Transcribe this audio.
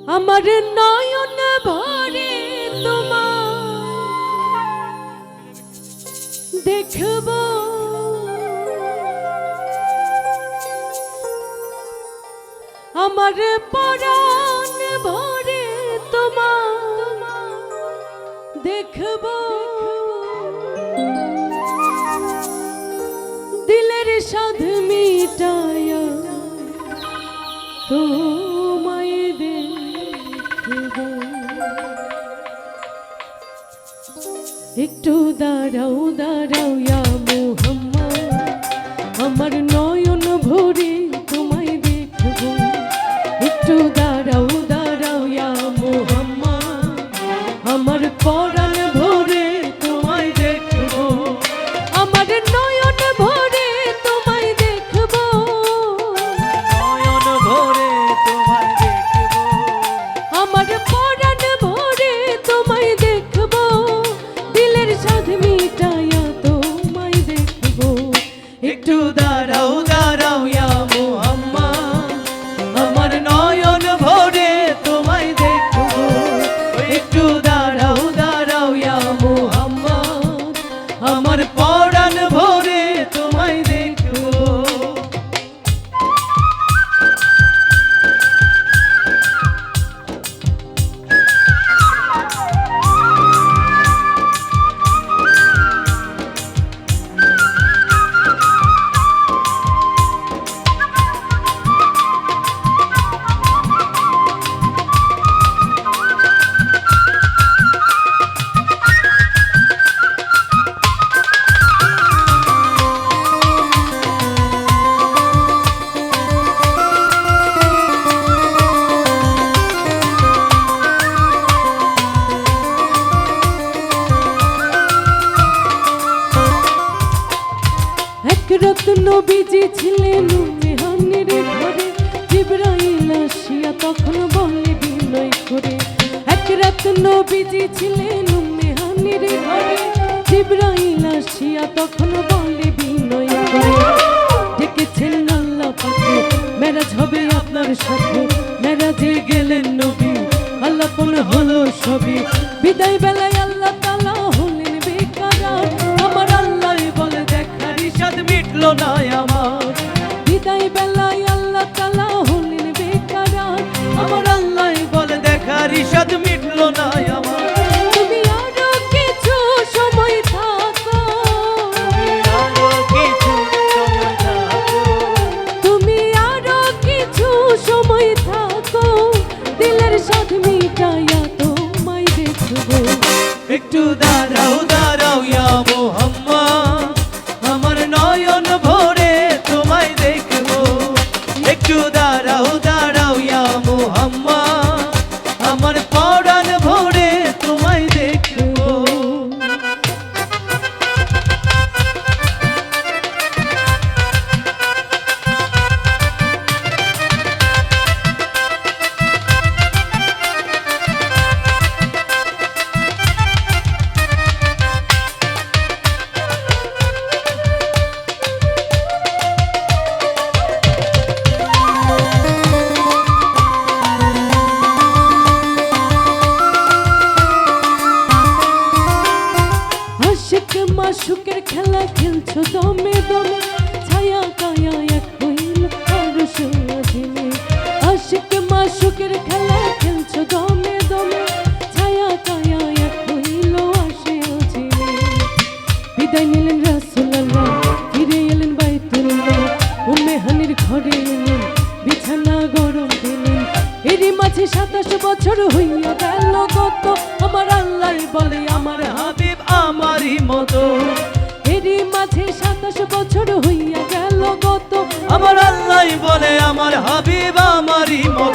আমার নয়ন ভরে তোমার দেখব, আমার পরাণ ভরে তোমার দেখব, দিলের সাধ মিটায়া তোমায় দেখব। একটু দাঁড়াও দাঁড়াও ইয়া মুহাম্মদ, আমার নয়ন ভরে তোমায় দেখব। একটু দাঁড়াও দাঁড়াও ইয়া মুহাম্মদ, আমার পরাণ ভরে তোমায় দেখব। আমার নয়ন ভরে তোমায় দেখব, নয়ন ভরে তোমায় দেখব, আমার পরাণ ভরে তোমায় দেখব, দিলের সাধ মিটায়া তোমায় দেখব। একটু দাঁড়াও দাঁড়াও ইয়া মুহাম্মদ, আমার নয়ন ভরে তোমায় দেখব। একটু দাঁড়াও দাঁড়াও ইয়া মুহাম্মদ, আমার পরাণ ভরে তোমায় দেখব। রাত নবীজি ছিলেন মেহানের ঘরে, জিবরাইল আসিয়া তখন বলে বিনয় করে। এক রাত নবীজি ছিলেন মেহানের ঘরে, জিবরাইল আসিয়া তখন বলে বিনয় করে। ডেকেছেন আল্লাহ পাকে, মেরাজ হবে আপনার সাথে। মেরাজে গেলেন নবী, আল্লাপন হলো সবই। বিদায় বেলায় আল্লাহ তাআলা হলেন বেকারার, আমার আল্লাহ বলে দেখার সাদ মিটলো না আমার, বিদায় বেলায় আল্লাহ তাআলা হলেন বেকারার, আমার আল্লাহ বলে দেখার সাদ মিটলো না আমার। তুমি আরো কিছু সময় থাকো, আরো কিছু সময় থাকো, তুমি আরো কিছু সময় থাকো, দিলের সাধ মিটায়া তোমায় দেখব। একটু দাঁড়াও দাঁড়াও ইয়া মুহাম্মদ, আমার নয়ন ভরে তোমায় দেখব। একটু দাঁড়াও দাঁড়াও ইয়া মুহাম্মদ, আমার পরাণ ভরে তোমায় দেখব। আশিক মাশুকের খেলা খেলছো দমে দমে, ছায়া কায়া এক হইল আরশ আজিমে। আশিক মাশুকের খেলা খেলছো দমে দমে, ছায়া কায়া এক হইল আরশে আজিমে। বিদায় নিলেন রাসূলুল্লাহ, ফিরে এলেন বাইতুল্লাহ, উম্মে হানির ঘরে এলেন, বিছানা গরম দিলেন। এরই মাঝে 27 বছর হইয়া গেল কত, আমার আল্লাহ বলে আমার হাবিব আমারই মতো, এরই মাঝে 27 বছর হইয়া গেল কত, আমার আল্লাহ বলে আমার হাবিব আমারই মতো।